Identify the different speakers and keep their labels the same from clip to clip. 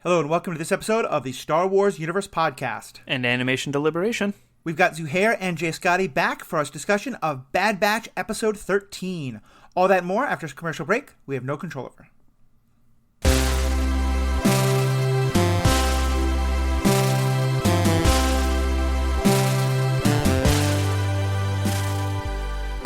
Speaker 1: Hello and welcome to this episode of the Star Wars Universe Podcast.
Speaker 2: And Animation Deliberation.
Speaker 1: We've got Zuhair and Scotty back for our discussion of Bad Batch Episode 13. All that and more after this commercial break we have no control over.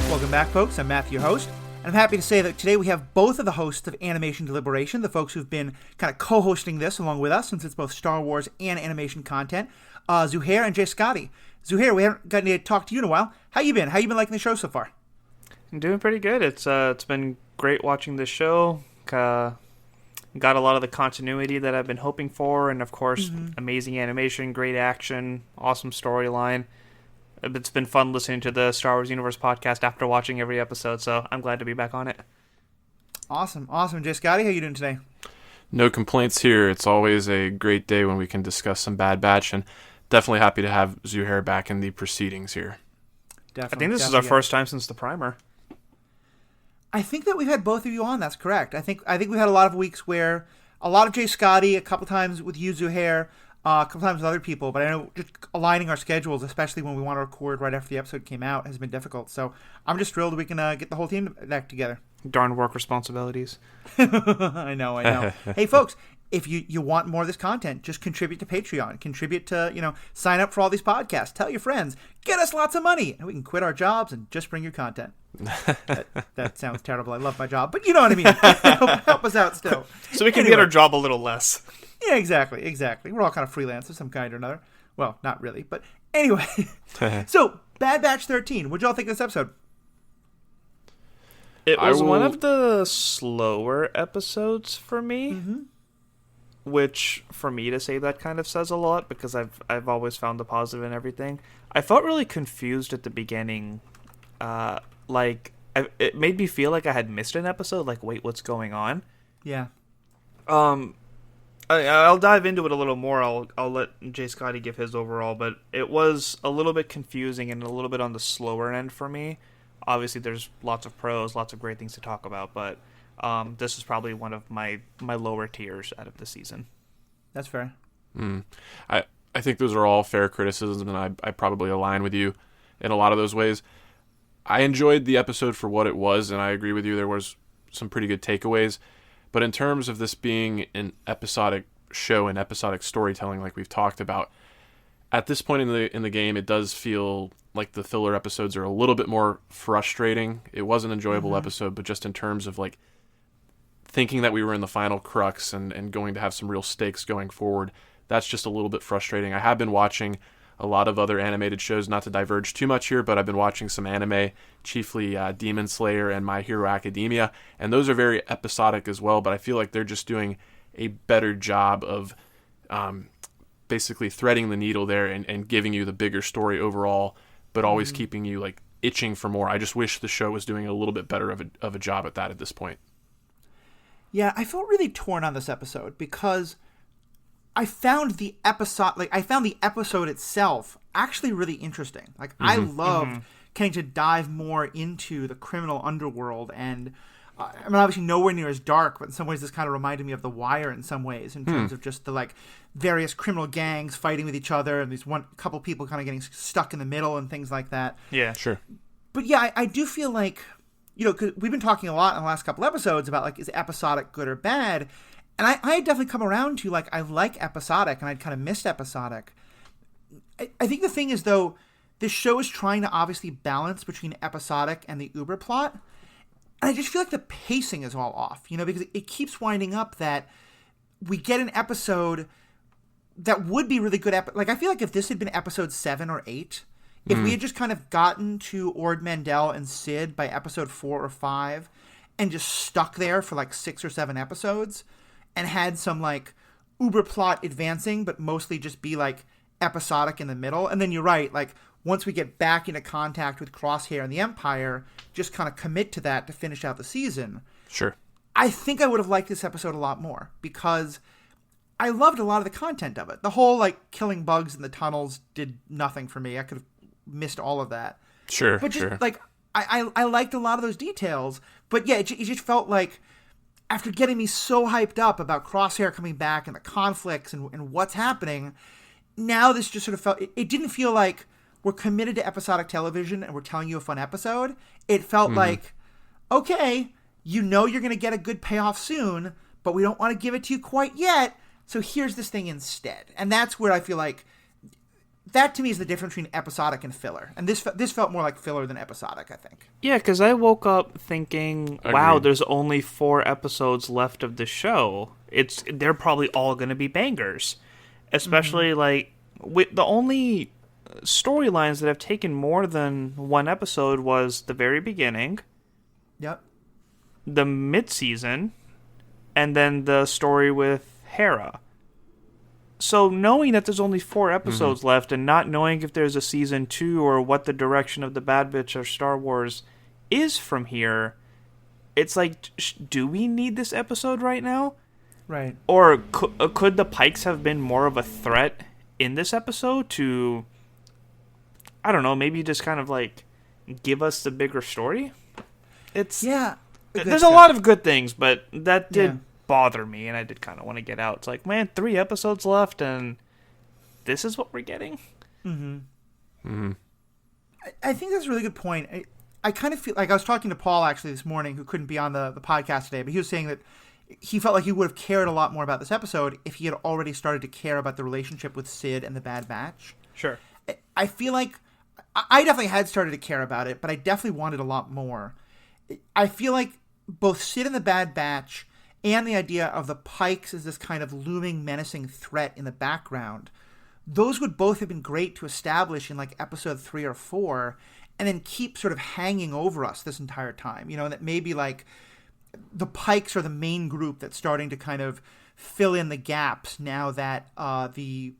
Speaker 1: Welcome back, folks. I'm Matthew, your host. And I'm happy to say that today we have both of the hosts of Animation Deliberation, the folks who've been kind of co-hosting this along with us, since it's both Star Wars and animation content, Zuhair and Scotty. Zuhair, we haven't gotten to talk to you in a while. How you been? How you been liking the show so far?
Speaker 2: I'm doing pretty good. It's been great watching this show. Got a lot of the continuity that I've been hoping for, and of course, amazing animation, great action, awesome storyline. It's been fun listening to the Star Wars Universe podcast after watching every episode, so I'm glad to be back on it.
Speaker 1: Awesome. Scotty, how you doing today?
Speaker 3: No complaints here. It's always a great day when we can discuss some Bad Batch, and definitely happy to have Zuhair back in the proceedings here.
Speaker 1: Definitely.
Speaker 2: I think this is our first time since the primer.
Speaker 1: I think that we've had both of you on. That's correct. I think we've had a lot of weeks where a lot of Scotty, a couple times with you, Zuhair, a couple times with other people, but I know just aligning our schedules, especially when we want to record right after the episode came out, has been difficult. So I'm just thrilled we can get the whole team back together.
Speaker 2: Darn work responsibilities.
Speaker 1: I know. Hey, folks, if you want more of this content, just contribute to Patreon. Contribute to, sign up for all these podcasts. Tell your friends. Get us lots of money. And we can quit our jobs and just bring you content. That sounds terrible. I love my job. But you know what I mean. Help us out still.
Speaker 2: So we can get our job a little less.
Speaker 1: Yeah, exactly. We're all kind of freelancers of some kind or another. Well, not really. But anyway. So, Bad Batch 13. What'd y'all think of this episode?
Speaker 2: It was one of the slower episodes for me, which for me to say that kind of says a lot because I've always found the positive in everything. I felt really confused at the beginning. It made me feel like I had missed an episode. Like, wait, what's going on?
Speaker 1: Yeah.
Speaker 2: I'll dive into it a little more. I'll let Scotty give his overall, but it was a little bit confusing and a little bit on the slower end for me. Obviously, there's lots of pros, lots of great things to talk about, but this is probably one of my lower tiers out of the season.
Speaker 1: That's fair.
Speaker 3: I think those are all fair criticisms, and I probably align with you in a lot of those ways. I enjoyed the episode for what it was, and I agree with you. There was some pretty good takeaways. But in terms of this being an episodic show and episodic storytelling like we've talked about, at this point in the game, it does feel like the filler episodes are a little bit more frustrating. It was an enjoyable episode, but just in terms of like thinking that we were in the final crux and going to have some real stakes going forward, that's just a little bit frustrating. I have been watching a lot of other animated shows, not to diverge too much here, but I've been watching some anime, chiefly Demon Slayer and My Hero Academia, and those are very episodic as well, but I feel like they're just doing a better job of basically threading the needle there and giving you the bigger story overall, but always keeping you like itching for more. I just wish the show was doing a little bit better of a job at that at this point.
Speaker 1: Yeah, I felt really torn on this episode because I found the episode itself actually really interesting. Like, I loved getting to dive more into the criminal underworld, and I mean, obviously nowhere near as dark, but in some ways this kind of reminded me of The Wire in some ways, in terms of just the like various criminal gangs fighting with each other, and these couple people kind of getting stuck in the middle and things like that.
Speaker 2: Yeah,
Speaker 3: sure.
Speaker 1: But yeah, I do feel like, cause we've been talking a lot in the last couple episodes about like, is episodic good or bad? And I had definitely come around to, like, I like episodic, and I'd kind of missed episodic. I think the thing is, though, this show is trying to obviously balance between episodic and the Uber plot. And I just feel like the pacing is all off, because it keeps winding up that we get an episode that would be really good. Like, I feel like if this had been episode 7 or 8, if we had just kind of gotten to Ord Mantell and Sid by episode 4 or 5 and just stuck there for, like, 6 or 7 episodes, and had some, like, Uber plot advancing, but mostly just be, like, episodic in the middle. And then you're right, like, once we get back into contact with Crosshair and the Empire, just kind of commit to that to finish out the season.
Speaker 3: Sure.
Speaker 1: I think I would have liked this episode a lot more, because I loved a lot of the content of it. The whole, like, killing bugs in the tunnels did nothing for me. I could have missed all of that.
Speaker 3: Sure,
Speaker 1: but just, like, I liked a lot of those details. But, yeah, it just felt like after getting me so hyped up about Crosshair coming back and the conflicts and what's happening, now this just sort of felt, it didn't feel like we're committed to episodic television and we're telling you a fun episode. It felt like, okay, you know you're going to get a good payoff soon, but we don't want to give it to you quite yet, so here's this thing instead. And that's where I feel like, that to me is the difference between episodic and filler. And this felt more like filler than episodic, I think.
Speaker 2: Yeah, because I woke up thinking, wow, there's only 4 episodes left of the show. They're probably all going to be bangers. Especially, the only storylines that have taken more than 1 episode was the very beginning.
Speaker 1: Yep.
Speaker 2: The mid-season, and then the story with Hera. So knowing that there's only 4 episodes left and not knowing if there's a season 2 or what the direction of the Bad Bitch of Star Wars is from here, it's like, do we need this episode right now?
Speaker 1: Right.
Speaker 2: Or could the Pikes have been more of a threat in this episode to, I don't know, maybe just kind of like give us the bigger story? There's a lot of good things, but that did bother me, and I did kind of want to get out. It's like, man, 3 episodes left, and this is what we're getting.
Speaker 1: I think that's a really good point. I kind of feel like I was talking to Paul actually this morning, who couldn't be on the podcast today, but he was saying that he felt like he would have cared a lot more about this episode if he had already started to care about the relationship with Sid and the Bad Batch.
Speaker 2: Sure.
Speaker 1: I feel like I definitely had started to care about it, but I definitely wanted a lot more. I feel like both Sid and the Bad Batch and the idea of the Pikes as this kind of looming, menacing threat in the background, those would both have been great to establish in like episode 3 or 4, and then keep sort of hanging over us this entire time. You know, and that maybe like the Pikes are the main group that's starting to kind of fill in the gaps now that the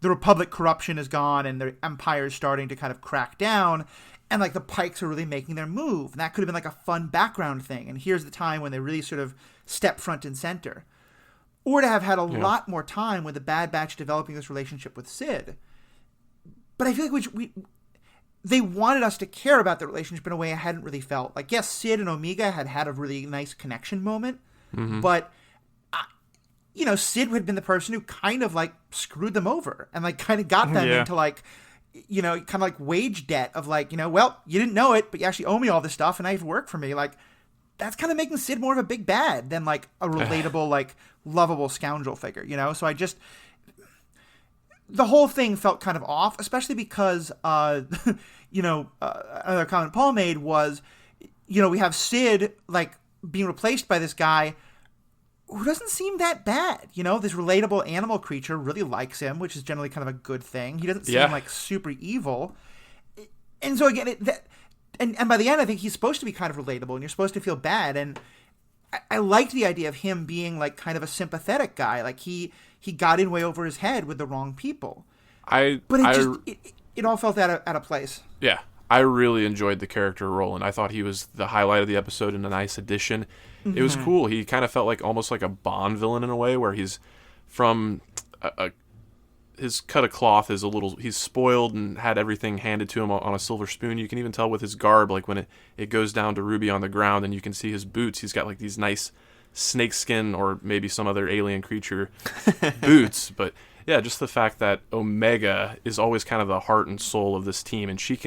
Speaker 1: Republic corruption is gone and the Empire is starting to kind of crack down. And like the Pikes are really making their move. And that could have been like a fun background thing. And here's the time when they really sort of step front and center. Or to have had a lot more time with the Bad Batch developing this relationship with Sid. But I feel like they wanted us to care about the relationship in a way I hadn't really felt. Like, yes, Sid and Omega had a really nice connection moment. But, Sid had been the person who kind of like screwed them over. And like kind of got them into like, kind of like wage debt of like, well, you didn't know it, but you actually owe me all this stuff and now you have to work for me. Like, that's kind of making Sid more of a big bad than like a relatable, like lovable scoundrel figure, So the whole thing felt kind of off, especially because, another comment Paul made was, we have Sid like being replaced by this guy who doesn't seem that bad. This relatable animal creature really likes him, which is generally kind of a good thing. He doesn't seem like super evil. And so again, and by the end, I think he's supposed to be kind of relatable and you're supposed to feel bad. And I liked the idea of him being like kind of a sympathetic guy. Like he got in way over his head with the wrong people. But it all felt out of place.
Speaker 3: Yeah. I really enjoyed the character role, and I thought he was the highlight of the episode and a nice addition. It was cool. He kind of felt like almost like a Bond villain in a way, where he's from his cut of cloth is he's spoiled and had everything handed to him on a silver spoon. You can even tell with his garb, like when it goes down to Ruby on the ground and you can see his boots. He's got like these nice snakeskin or maybe some other alien creature boots. But yeah, just the fact that Omega is always kind of the heart and soul of this team, and she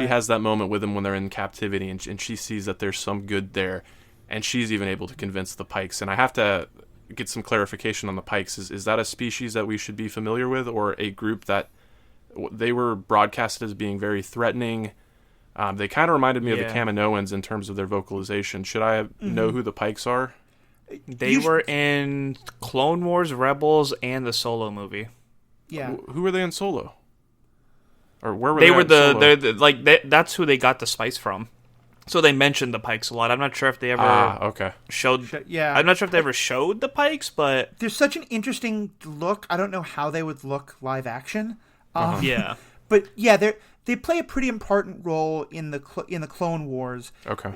Speaker 3: has that moment with him when they're in captivity, and she sees that there's some good there, and she's even able to convince the Pikes. And I have to get some clarification on the Pikes. Is that a species that we should be familiar with, or a group that they were broadcasted as being very threatening? They kind of reminded me of the Kaminoans in terms of their vocalization. Should I know who the Pikes are?
Speaker 2: They were in Clone Wars, Rebels, and the Solo movie.
Speaker 1: Yeah.
Speaker 3: Who were they in Solo? Or where were
Speaker 2: they?
Speaker 3: Solo?
Speaker 2: That's who they got the spice from. So they mentioned the Pikes a lot. I'm not sure if they ever showed.
Speaker 1: Yeah,
Speaker 2: I'm not sure if they ever showed the Pikes, but
Speaker 1: there's such an interesting look. I don't know how they would look live action. But yeah, they play a pretty important role in the Clone Wars.
Speaker 3: Okay.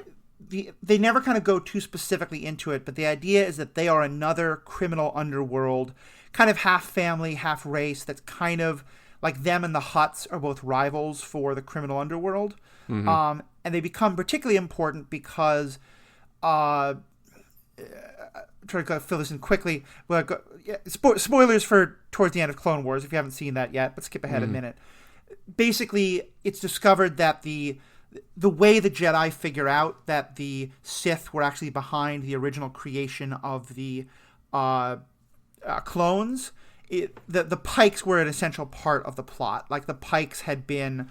Speaker 1: They never kind of go too specifically into it, but the idea is that they are another criminal underworld, kind of half family, half race. That's kind of like them and the Hutts are both rivals for the criminal underworld. And they become particularly important because try to fill this in quickly. Well, spoilers for towards the end of Clone Wars if you haven't seen that yet, but skip ahead a minute. Basically, it's discovered that the way the Jedi figure out that the Sith were actually behind the original creation of the clones, the Pikes were an essential part of the plot. Like, the Pikes had been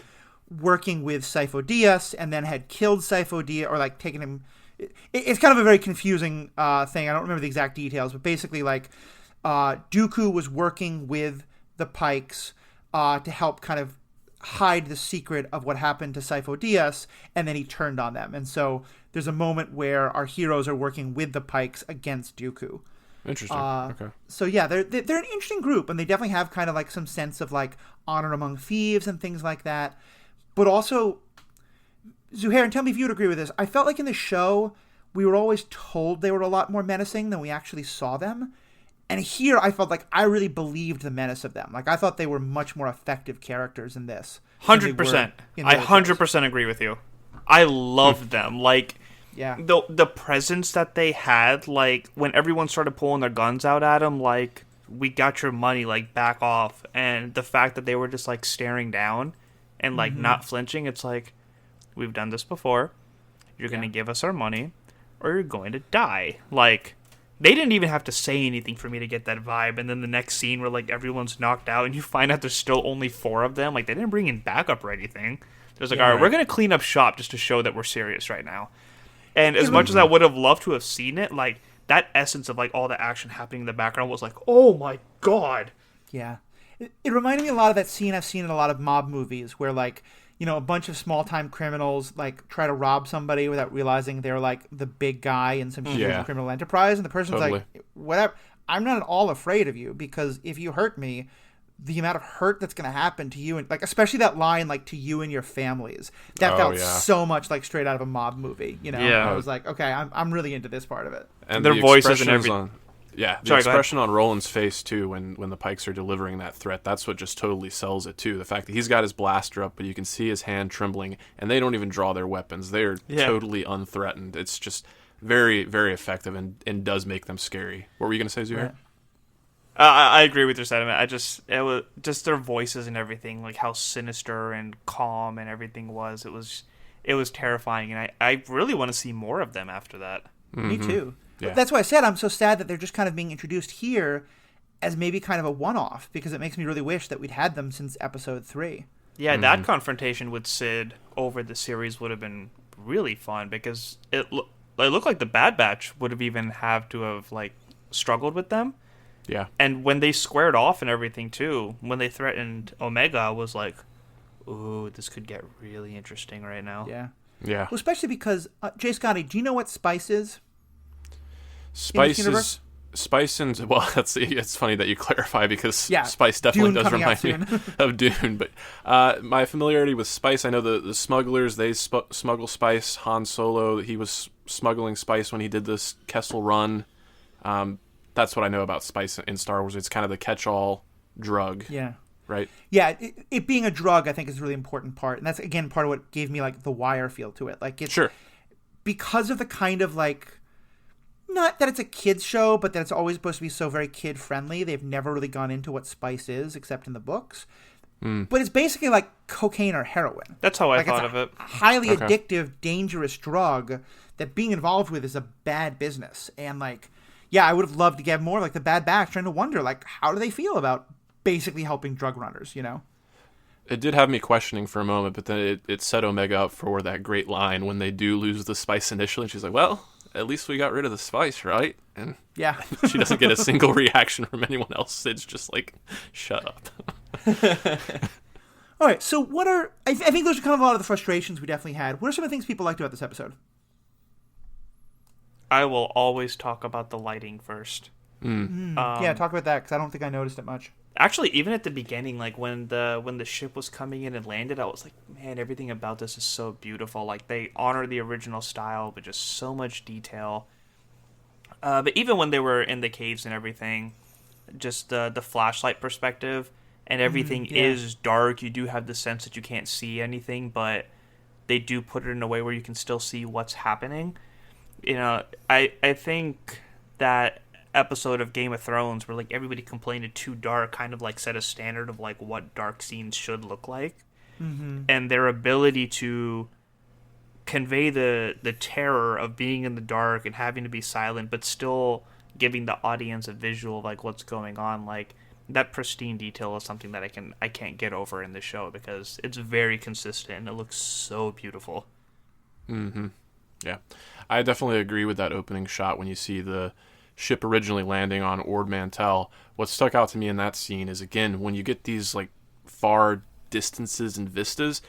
Speaker 1: working with Sifo Dyas and then had killed Sifo Dyas, or like taken him. It's kind of a very confusing thing. I don't remember the exact details, but basically, like, Dooku was working with the Pikes to help kind of hide the secret of what happened to Sifo Dyas, and then he turned on them. And so there's a moment where our heroes are working with the Pikes against Dooku.
Speaker 3: Interesting. Okay.
Speaker 1: So yeah, they're an interesting group, and they definitely have kind of like some sense of like honor among thieves and things like that. But also, Zuhair, and tell me if you would agree with this, I felt like in the show we were always told they were a lot more menacing than we actually saw them. And here I felt like I really believed the menace of them. Like, I thought they were much more effective characters in this.
Speaker 2: 100%. I 100% agree with you. I loved them. Like,
Speaker 1: yeah,
Speaker 2: the presence that they had, like, when everyone started pulling their guns out at them, like, we got your money, like, back off. And the fact that they were just, like, staring down and, like, not flinching, it's like, we've done this before. You're going to give us our money, or you're going to die. Like, they didn't even have to say anything for me to get that vibe. And then the next scene where, like, everyone's knocked out and you find out there's still only 4 of them. Like, they didn't bring in backup or anything. There's like, all right, we're going to clean up shop just to show that we're serious right now. And as much as I would have loved to have seen it, like, that essence of, like, all the action happening in the background was like, oh my God.
Speaker 1: Yeah. It reminded me a lot of that scene I've seen in a lot of mob movies where, like, you know, a bunch of small-time criminals, like, try to rob somebody without realizing they're, like, the big guy in some huge criminal enterprise. And the person's like, whatever, I'm not at all afraid of you, because if you hurt me, the amount of hurt that's going to happen to you, and, like, especially that line, like, to you and your families, that felt so much like straight out of a mob movie, you know?
Speaker 2: Yeah.
Speaker 1: I was like, okay, I'm really into this part of it.
Speaker 3: And
Speaker 2: their voices and everything.
Speaker 3: The expression on Roland's face, too, when the Pikes are delivering that threat, that's what just totally sells it, too. The fact that he's got his blaster up, but you can see his hand trembling, and they don't even draw their weapons. They're totally unthreatened. It's just very, very effective and does make them scary. What were you going to say, Zuhair?
Speaker 1: Right.
Speaker 2: I agree with your sentiment. It was just their voices and everything, like how sinister and calm and everything was. It was terrifying, and I really want to see more of them after that.
Speaker 1: Mm-hmm. Me too.
Speaker 3: Yeah.
Speaker 1: That's why I said I'm so sad that they're just kind of being introduced here as maybe kind of a one-off, because it makes me really wish that we'd had them since episode 3.
Speaker 2: Yeah, that confrontation with Sid over the series would have been really fun, because it looked like the Bad Batch would have even have to have, like, struggled with them.
Speaker 3: Yeah.
Speaker 2: And when they squared off and everything, too, when they threatened Omega, I was like, ooh, this could get really interesting right now.
Speaker 1: Yeah.
Speaker 3: Yeah.
Speaker 1: Well, especially because, J. Scotty, do you know what spice is?
Speaker 3: Spice and, well, it's funny that you clarify, because Spice definitely
Speaker 1: Dune
Speaker 3: does remind me of Dune. But my familiarity with Spice, I know the smugglers, they smuggle spice. Han Solo, he was smuggling spice when he did this Kessel Run. That's what I know about spice in Star Wars. It's kind of the catch-all drug. Yeah. Right?
Speaker 1: Yeah, it being a drug, I think, is a really important part. And that's, again, part of what gave me, like, the Wire feel to it. Like, it's because of the kind of, like, not that it's a kid's show, but that it's always supposed to be so very kid-friendly. They've never really gone into what spice is, except in the books. But it's basically like cocaine or heroin.
Speaker 2: That's how I thought of it.
Speaker 1: Highly addictive, dangerous drug that being involved with is a bad business. And, like, yeah, I would have loved to get more like the Bad Batch, trying to wonder, like, how do they feel about basically helping drug runners, you know?
Speaker 3: It did have me questioning for a moment, but then it set Omega up for that great line when they do lose the spice initially. And she's like, well, at least we got rid of the spice, right? And she doesn't get a single reaction from anyone else. It's just like, shut up.
Speaker 1: All right, so what are... I think those are kind of a lot of the frustrations we definitely had. What are some of the things people liked about this episode?
Speaker 2: I will always talk about the lighting first.
Speaker 1: Yeah, talk about that, because I don't think I noticed it much.
Speaker 2: Actually, even at the beginning, like when the ship was coming in and landed, I was like, man, everything about this is so beautiful. Like, they honor the original style, but just so much detail. But even when they were in the caves and everything, just the flashlight perspective and everything is dark. You do have the sense that you can't see anything, but they do put it in a way where you can still see what's happening. I think that episode of Game of Thrones where like everybody complained it too dark kind of like set a standard of like what dark scenes should look like. And their ability to convey the terror of being in the dark and having to be silent but still giving the audience a visual of like what's going on, like that pristine detail is something that I can't get over in the show because it's very consistent and it looks so beautiful.
Speaker 3: Yeah, I definitely agree with that opening shot when you see the ship originally landing on Ord Mantell. What stuck out to me in that scene is, again, when you get these like far distances and vistas,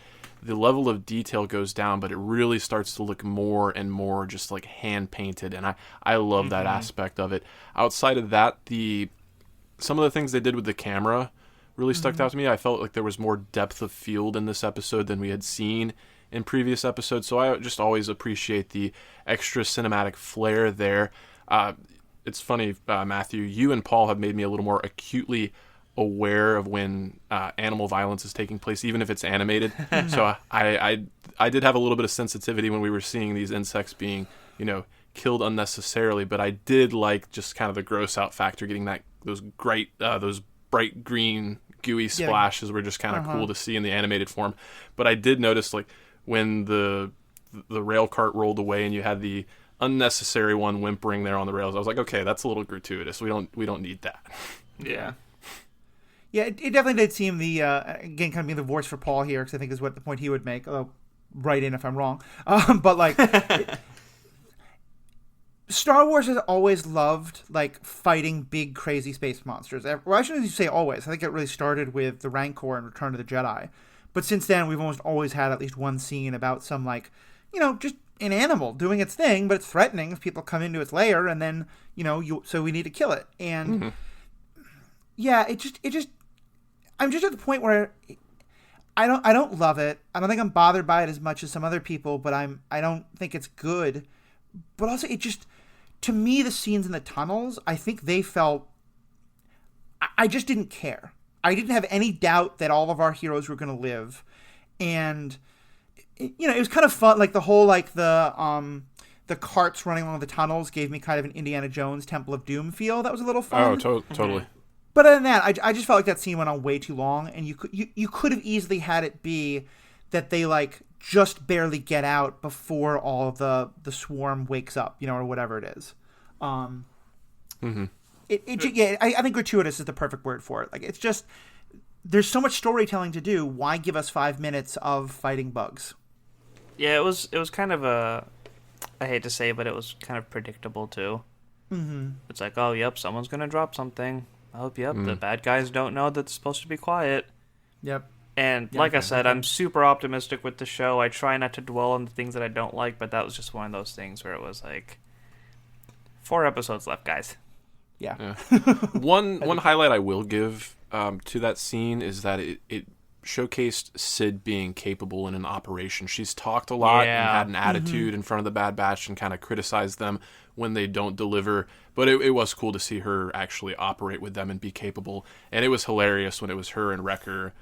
Speaker 3: the level of detail goes down, but it really starts to look more and more just like hand painted, and I love that aspect of it. Outside of that, some of the things they did with the camera really stuck out to me. I felt like there was more depth of field in this episode than we had seen in previous episodes, so I just always appreciate the extra cinematic flair there. It's funny, Matthew, you and Paul have made me a little more acutely aware of when animal violence is taking place, even if it's animated. So I did have a little bit of sensitivity when we were seeing these insects being, killed unnecessarily, but I did like just kind of the gross out factor, getting those bright green gooey splashes were just kind of cool to see in the animated form. But I did notice like when the rail cart rolled away and you had the unnecessary one whimpering there on the rails, I was like, okay, that's a little gratuitous. We don't need that.
Speaker 2: Yeah.
Speaker 1: Yeah, it definitely did seem again, kind of being the voice for Paul here, because I think is what the point he would make, although write in if I'm wrong. But like, Star Wars has always loved like fighting big, crazy space monsters. Well, I shouldn't say always. I think it really started with the Rancor and Return of the Jedi. But since then, we've almost always had at least one scene about some like, just an animal doing its thing, but it's threatening if people come into its lair, and then so we need to kill it. And yeah, it just. I'm just at the point where I don't love it. I don't think I'm bothered by it as much as some other people, but I don't think it's good. But also, it just, to me, the scenes in the tunnels, I think they felt, I just didn't care. I didn't have any doubt that all of our heroes were going to live. And, it was kind of fun. Like the whole, like the carts running along the tunnels gave me kind of an Indiana Jones Temple of Doom feel. That was a little fun.
Speaker 3: Oh, totally.
Speaker 1: But other than that, I just felt like that scene went on way too long, and you could have easily had it be that they like just barely get out before all of the swarm wakes up, or whatever it is. I think gratuitous is the perfect word for it. Like, it's just, there's so much storytelling to do. Why give us 5 minutes of fighting bugs?
Speaker 2: Yeah, it was kind of I hate to say it, but it was kind of predictable too. It's like, oh, yep, someone's gonna drop something. Oh, yep, the bad guys don't know that it's supposed to be quiet.
Speaker 1: Yep.
Speaker 2: And like I said, I'm super optimistic with the show. I try not to dwell on the things that I don't like, but that was just one of those things where it was like, 4 episodes left, guys.
Speaker 1: Yeah.
Speaker 3: One highlight I will give to that scene is that it showcased Sid being capable in an operation. She's talked a lot and had an attitude in front of the Bad Batch and kind of criticized them when they don't deliver. But it was cool to see her actually operate with them and be capable. And it was hilarious when it was her and Wrecker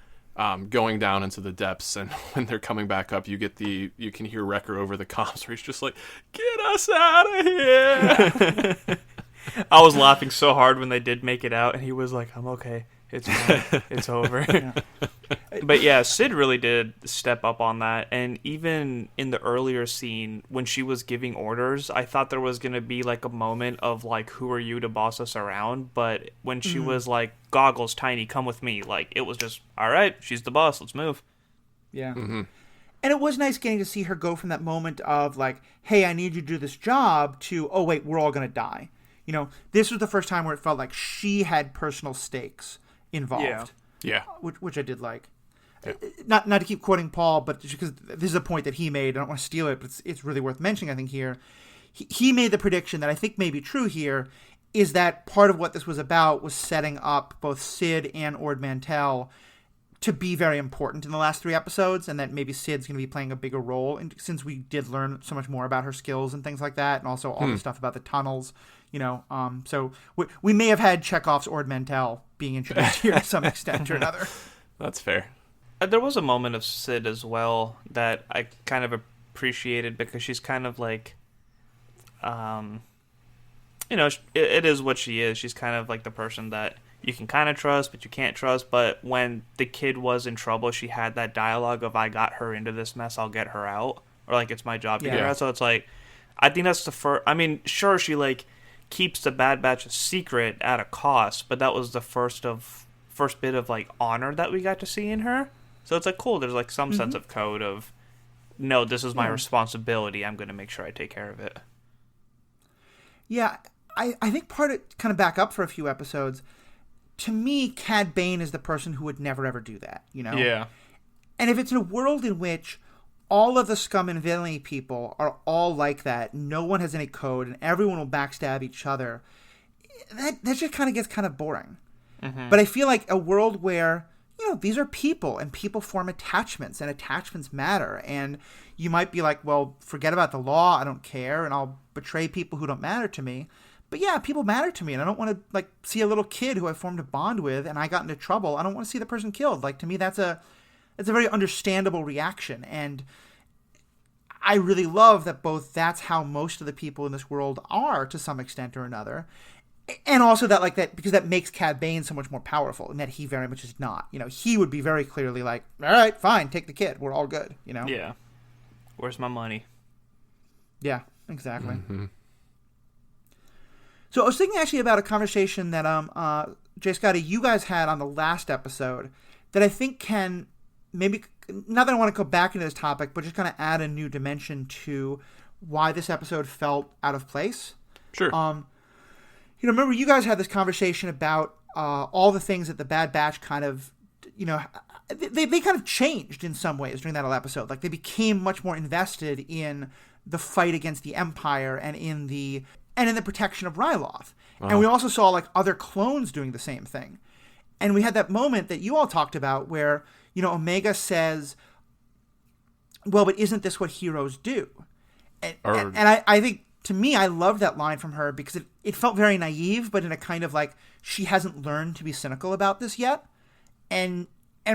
Speaker 3: going down into the depths, and when they're coming back up, you can hear Wrecker over the comms where he's just like, "Get us out of here!"
Speaker 2: I was laughing so hard when they did make it out, and he was like, "I'm okay. It's fine. It's over." But yeah, Sid really did step up on that. And even in the earlier scene, when she was giving orders, I thought there was going to be like a moment of like, who are you to boss us around? But when she was like, Goggles, Tiny, come with me, like, it was just, all right, she's the boss, let's move.
Speaker 1: Yeah. And it was nice getting to see her go from that moment of like, hey, I need you to do this job, to, oh wait, we're all going to die. This was the first time where it felt like she had personal stakes involved.
Speaker 3: Yeah.
Speaker 1: Which I did like. Yeah. Not to keep quoting Paul, but just because this is a point that he made. I don't want to steal it, but it's really worth mentioning, I think, here. He made the prediction that I think may be true here, is that part of what this was about was setting up both Sid and Ord Mantell to be very important in the last 3 episodes, and that maybe Sid's going to be playing a bigger role, since we did learn so much more about her skills and things like that, and also all the stuff about the tunnels. So we may have had Chekhov's Ord Mantell being introduced here to some extent or another.
Speaker 3: That's fair.
Speaker 2: There was a moment of Sid as well that I kind of appreciated, because she's kind of like, it is what she is. She's kind of like the person that you can kind of trust, but you can't trust. But when the kid was in trouble, she had that dialogue of, I got her into this mess, I'll get her out. Or, like, it's my job to get her out. So it's like, I think that's the first... I mean, sure, she, like, keeps the Bad Batch a secret at a cost, but that was the first bit of, like, honor that we got to see in her. So it's, like, cool. There's, like, some sense of code of, no, this is my responsibility. I'm going to make sure I take care of it.
Speaker 1: Yeah, I think part of... Kind of back up for a few episodes... To me, Cad Bane is the person who would never, ever do that, you know?
Speaker 2: Yeah.
Speaker 1: And if it's in a world in which all of the scum and villainy people are all like that, no one has any code, and everyone will backstab each other, that just kind of gets kind of boring. Mm-hmm. But I feel like a world where, you know, these are people, and people form attachments, and attachments matter, and you might be like, well, forget about the law, I don't care, and I'll betray people who don't matter to me. But yeah, people matter to me, and I don't want to, like, see a little kid who I formed a bond with and I got into trouble. I don't want to see the person killed. Like, to me, that's a very understandable reaction, and I really love that both that's how most of the people in this world are to some extent or another, and also that, like, that because that makes Cad Bane so much more powerful, and that he very much is not. You know, he would be very clearly like, all right, fine, take the kid. We're all good, you know?
Speaker 2: Yeah. Where's my money?
Speaker 1: Yeah, exactly. Mm-hmm. So I was thinking actually about a conversation that Jay Scotty, you guys had on the last episode that I think can maybe, not that I want to go back into this topic, but just kind of add a new dimension to why this episode felt out of place.
Speaker 3: Sure.
Speaker 1: Remember you guys had this conversation about all the things that the Bad Batch kind of, you know, they kind of changed in some ways during that episode. Like, they became much more invested in the fight against the Empire and in the protection of Ryloth. Uh-huh. And we also saw, like, other clones doing the same thing. And we had that moment that you all talked about where, you know, Omega says, well, but isn't this what heroes do? And I think, to me, I loved that line from her because it felt very naive, but in a kind of, like, she hasn't learned to be cynical about this yet. And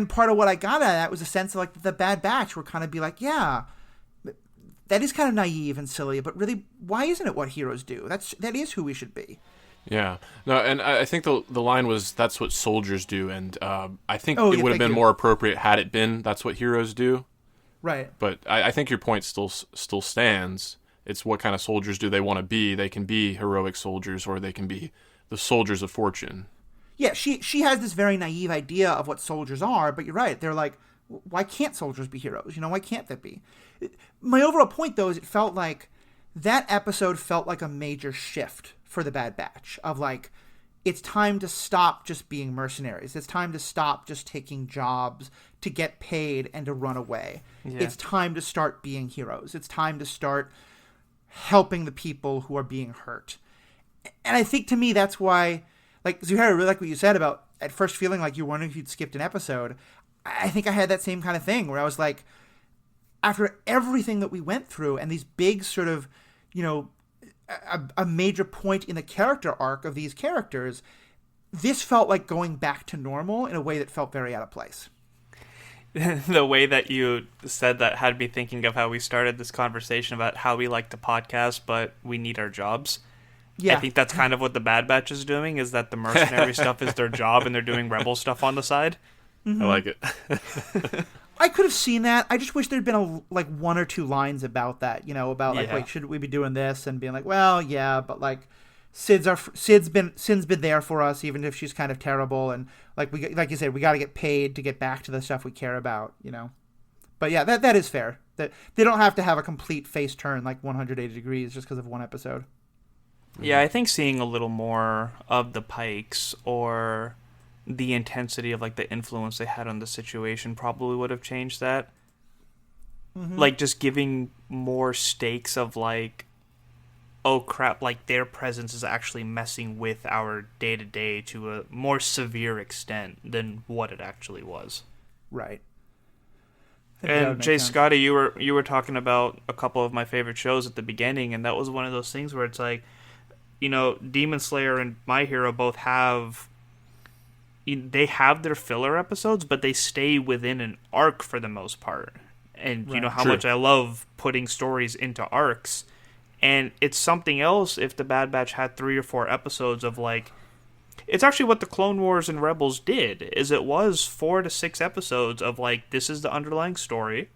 Speaker 1: part of what I got out of that was a sense of, like, the Bad Batch were kind of be like, yeah, that is kind of naive and silly, but really, why isn't it what heroes do? That is who we should be.
Speaker 3: Yeah. No, and I think the line was, that's what soldiers do, and I think it would have been more appropriate had it been, that's what heroes do.
Speaker 1: Right.
Speaker 3: But I think your point still stands. It's what kind of soldiers do they want to be. They can be heroic soldiers, or they can be the soldiers of fortune.
Speaker 1: Yeah, she has this very naive idea of what soldiers are, but you're right. They're like, why can't soldiers be heroes? You know, why can't that be? My overall point, though, is it felt like that episode felt like a major shift for the Bad Batch of, like, it's time to stop just being mercenaries. It's time to stop just taking jobs to get paid and to run away. Yeah. It's time to start being heroes. It's time to start helping the people who are being hurt. And I think, to me, that's why, like, Zuhair, I really like what you said about at first feeling like you were wondering if you'd skipped an episode. I think I had that same kind of thing where I was like, after everything that we went through and these big sort of, you know, a major point in the character arc of these characters, this felt like going back to normal in a way that felt very out of place.
Speaker 2: The way that you said that had me thinking of how we started this conversation about how we like to podcast, but we need our jobs. Yeah. I think that's kind of what the Bad Batch is doing, is that the mercenary stuff is their job and they're doing rebel stuff on the side.
Speaker 3: Mm-hmm. I like it.
Speaker 1: I could have seen that. I just wish there'd been like one or two lines about that, you know, about like, wait, should we be doing this? And being like, well, yeah, but like Sid's been there for us, even if she's kind of terrible, and like you said, we got to get paid to get back to the stuff we care about, you know. But yeah, that is fair. That they don't have to have a complete face turn like 180 degrees just because of one episode.
Speaker 2: Yeah, I think seeing a little more of the Pikes or the intensity of like the influence they had on the situation probably would have changed that. Mm-hmm. Like just giving more stakes of like, oh crap, like their presence is actually messing with our day-to-day to a more severe extent than what it actually was.
Speaker 1: Right.
Speaker 2: And Jay Scotty, you were talking about a couple of my favorite shows at the beginning, and that was one of those things where it's like, you know, Demon Slayer and My Hero both have their filler episodes, but they stay within an arc for the most part. And you know how much I love putting stories into arcs. And it's something else if the Bad Batch had 3 or 4 episodes of like, it's actually what the Clone Wars and Rebels did, is it was 4 to 6 episodes of like, this is the underlying story.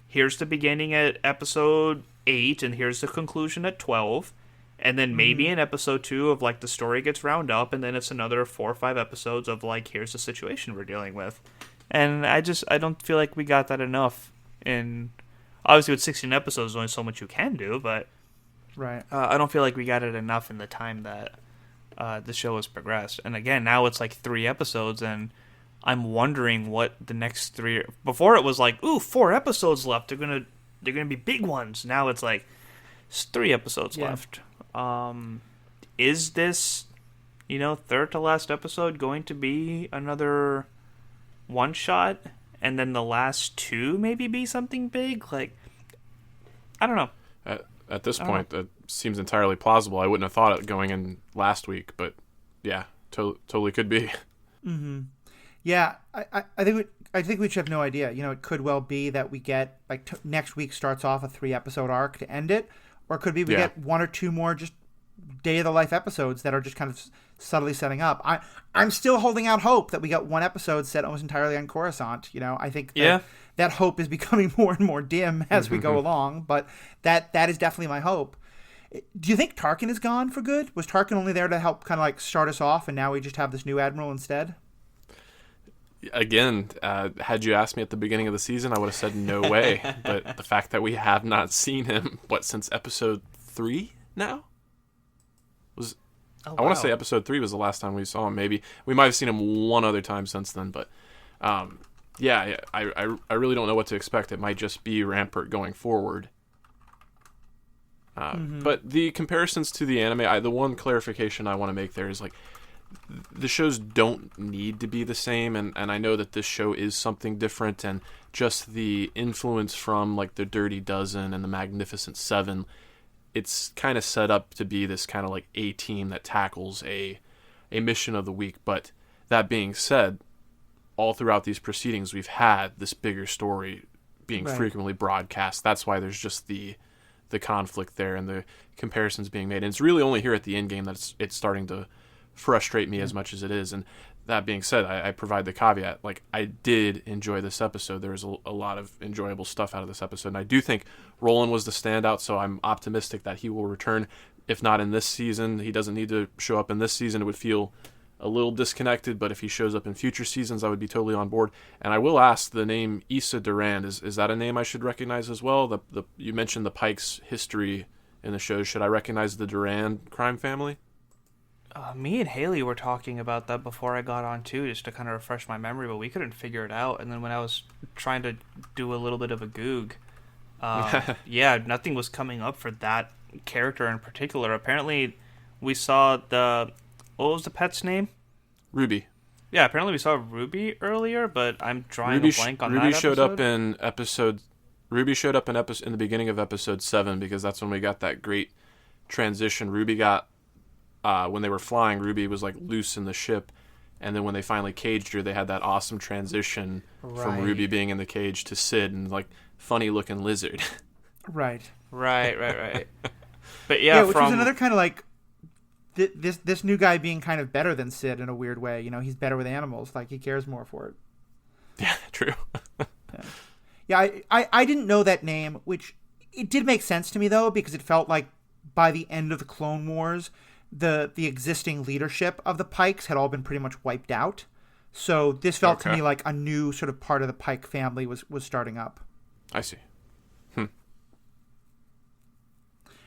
Speaker 2: Here's the beginning at episode 8, and here's the conclusion at 12. And then maybe in episode 2 of like the story gets round up, and then it's another 4 or 5 episodes of like, here's the situation we're dealing with. And I don't feel like we got that enough. And obviously with 16 episodes, there's only so much you can do, but
Speaker 1: Right.
Speaker 2: I don't feel like we got it enough in the time that the show has progressed. And again, now it's like 3 episodes, and I'm wondering what the next 3. Before it was like, ooh, 4 episodes left. They're gonna be big ones. Now it's like, it's 3 episodes left. Is this, third to last episode going to be another one shot, and then the last 2 maybe be something big? Like, I don't know.
Speaker 3: At this point, that seems entirely plausible. I wouldn't have thought it going in last week, but yeah, totally could be.
Speaker 1: Mm-hmm. Yeah, I think we should have no idea. It could well be that we get like next week starts off a 3-episode arc to end it, or it could be we get 1 or 2 more just day of the life episodes that are just kind of subtly setting up. I'm still holding out hope that we got 1 episode set almost entirely on Coruscant. I think that hope is becoming more and more dim as we go along, but that is definitely my hope. Do you think Tarkin is gone for good? Was Tarkin only there to help kind of like start us off, and now we just have this new admiral instead?
Speaker 3: Again, had you asked me at the beginning of the season, I would have said no way. But the fact that we have not seen him, since episode 3 now? I want to say episode 3 was the last time we saw him. Maybe we might have seen him one other time since then, but I really don't know what to expect. It might just be Rampart going forward. But the comparisons to the anime, the one clarification I want to make there is like, the shows don't need to be the same, and I know that this show is something different, and just the influence from like the Dirty Dozen and the Magnificent Seven, it's kind of set up to be this kind of like A team that tackles a mission of the week. But that being said, all throughout these proceedings, we've had this bigger story being frequently broadcast. That's why there's just the conflict there and the comparisons being made. And it's really only here at the end game that it's starting to frustrate me as much as it is. And that being said, I provide the caveat, like, I did enjoy this episode. There was a lot of enjoyable stuff out of this episode, and I do think Roland was the standout, so I'm optimistic that he will return. If not in this season, he doesn't need to show up in this season. It would feel a little disconnected, but if he shows up in future seasons, I would be totally on board. And I will ask, the name Issa Durand, is that a name I should recognize as well? You mentioned the Pike's history in the show. Should I recognize the Durand crime family?
Speaker 2: Me and Haley were talking about that before I got on too, just to kind of refresh my memory, but we couldn't figure it out. And then when I was trying to do a little bit of a goog, nothing was coming up for that character in particular. Apparently, we saw what was the pet's name?
Speaker 3: Ruby.
Speaker 2: Yeah, apparently we saw Ruby earlier, but I'm drawing a blank on that
Speaker 3: Ruby
Speaker 2: episode.
Speaker 3: Ruby showed up in the beginning of episode 7, because that's when we got that great transition. Ruby got when they were flying, Ruby was like loose in the ship, and then when they finally caged her, they had that awesome transition from Ruby being in the cage to Sid and like funny looking lizard.
Speaker 2: Right. But
Speaker 1: which was another kind of like this new guy being kind of better than Sid in a weird way. He's better with animals. Like, he cares more for it.
Speaker 3: Yeah, true.
Speaker 1: I didn't know that name, which it did make sense to me though, because it felt like by the end of the Clone Wars, the existing leadership of the Pikes had all been pretty much wiped out. So this felt to me like a new sort of part of the Pike family was starting up.
Speaker 3: I see.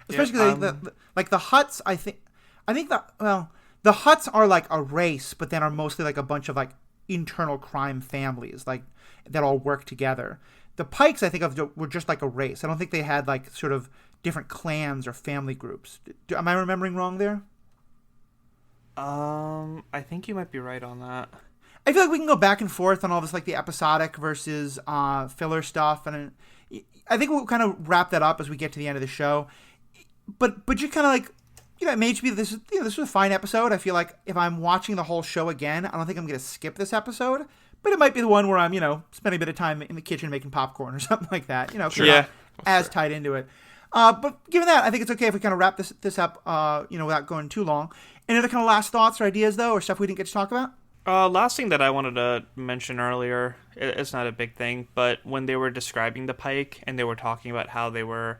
Speaker 1: Especially the Hutts, I think the Hutts are like a race, but then are mostly like a bunch of like internal crime families, like that all work together. The Pikes, I think were just like a race. I don't think they had like sort of different clans or family groups. Am I remembering wrong there?
Speaker 2: I think you might be right on that.
Speaker 1: I feel like we can go back and forth on all this, like the episodic versus filler stuff, and I think we'll kind of wrap that up as we get to the end of the show. But just kind of like, it may just be this was a fine episode. I feel like if I'm watching the whole show again, I don't think I'm going to skip this episode. But it might be the one where I'm, spending a bit of time in the kitchen making popcorn or something like that.
Speaker 2: Sure. Yeah.
Speaker 1: As tied into it. But given that, I think it's okay if we kind of wrap this up, without going too long. Any other kind of last thoughts or ideas, though, or stuff we didn't get to talk about?
Speaker 2: Last thing that I wanted to mention earlier, it's not a big thing, but when they were describing the Pike and they were talking about how they were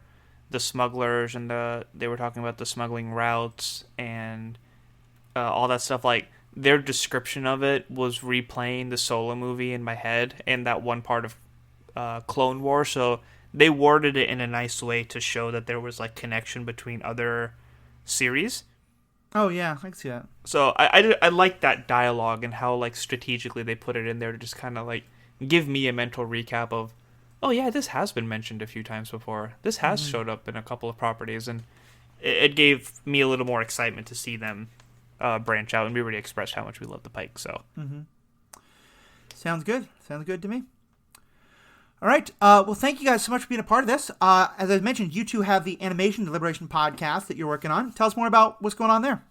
Speaker 2: the smugglers and they were talking about the smuggling routes and all that stuff, like their description of it was replaying the Solo movie in my head and that one part of Clone Wars. So they worded it in a nice way to show that there was like connection between other series.
Speaker 1: Oh yeah, I can see that.
Speaker 2: So I like that dialogue and how like strategically they put it in there to just kind of like give me a mental recap of, oh yeah, this has been mentioned a few times before. This has showed up in a couple of properties, and it gave me a little more excitement to see them branch out, and we already expressed how much we love the Pike. So
Speaker 1: Sounds good. Sounds good to me. All right. Well, thank you guys so much for being a part of this. As I mentioned, you two have the Animation Deliberation podcast that you're working on. Tell us more about what's going on there.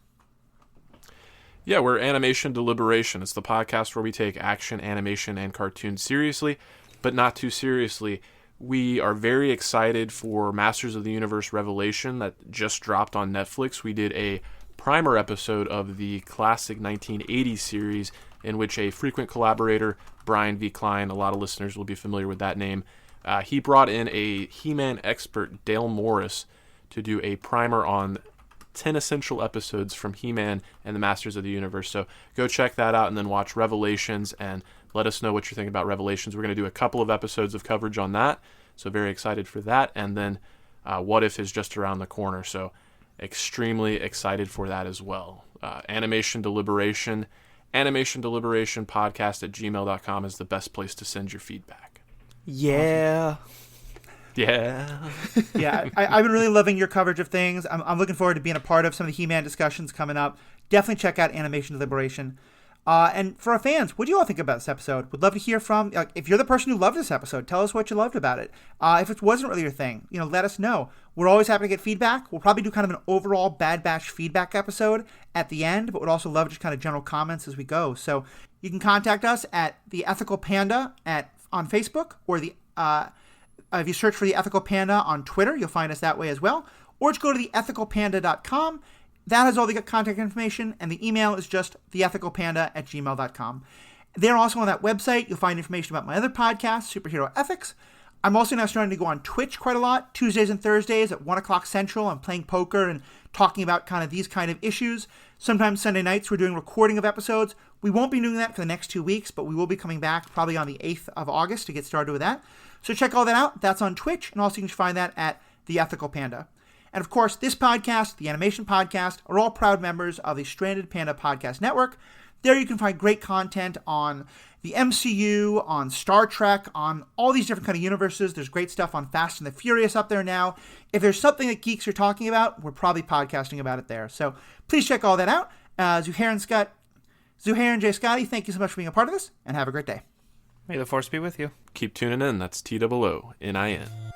Speaker 3: Yeah, we're Animation Deliberation. It's the podcast where we take action, animation, and cartoons seriously, but not too seriously. We are very excited for Masters of the Universe Revelation that just dropped on Netflix. We did a primer episode of the classic 1980s series in which a frequent collaborator, Brian V. Klein, a lot of listeners will be familiar with that name, he brought in a He-Man expert, Dale Morris, to do a primer on 10 essential episodes from He-Man and the Masters of the Universe. So go check that out and then watch Revelations and let us know what you think about Revelations. We're going to do a couple of episodes of coverage on that, so very excited for that. And then What If is just around the corner, so extremely excited for that as well. Animation Deliberation podcast at gmail.com is the best place to send your feedback.
Speaker 2: yeah.
Speaker 3: Yeah.
Speaker 1: Yeah, I've been really loving your coverage of things. I'm looking forward to being a part of some of the He-Man discussions coming up. Definitely check out Animation Deliberation. And for our fans, what do you all think about this episode? Would love to hear from, if you're the person who loved this episode, tell us what you loved about it. If it wasn't really your thing, let us know. We're always happy to get feedback. We'll probably do kind of an overall Bad Batch feedback episode at the end, but would also love just kind of general comments as we go. So you can contact us at The Ethical Panda on Facebook, or if you search for The Ethical Panda on Twitter, you'll find us that way as well. Or just go to theethicalpanda.com. That has all the contact information, and the email is just theethicalpanda@gmail.com. There also on that website, you'll find information about my other podcast, Superhero Ethics. I'm also now starting to go on Twitch quite a lot, Tuesdays and Thursdays at 1 o'clock Central. I'm playing poker and talking about kind of these kind of issues. Sometimes Sunday nights we're doing recording of episodes. We won't be doing that for the next 2 weeks, but we will be coming back probably on the 8th of August to get started with that. So check all that out. That's on Twitch, and also you can find that at The Ethical Panda. And of course, this podcast, the Animation Podcast, are all proud members of the Stranded Panda Podcast Network. There you can find great content on the MCU, on Star Trek, on all these different kind of universes. There's great stuff on Fast and the Furious up there now. If there's something that geeks are talking about, we're probably podcasting about it there. So please check all that out. Zuhair and Jay Scotty, thank you so much for being a part of this, and have a great day.
Speaker 2: May the Force be with you.
Speaker 3: Keep tuning in. That's TOONIN.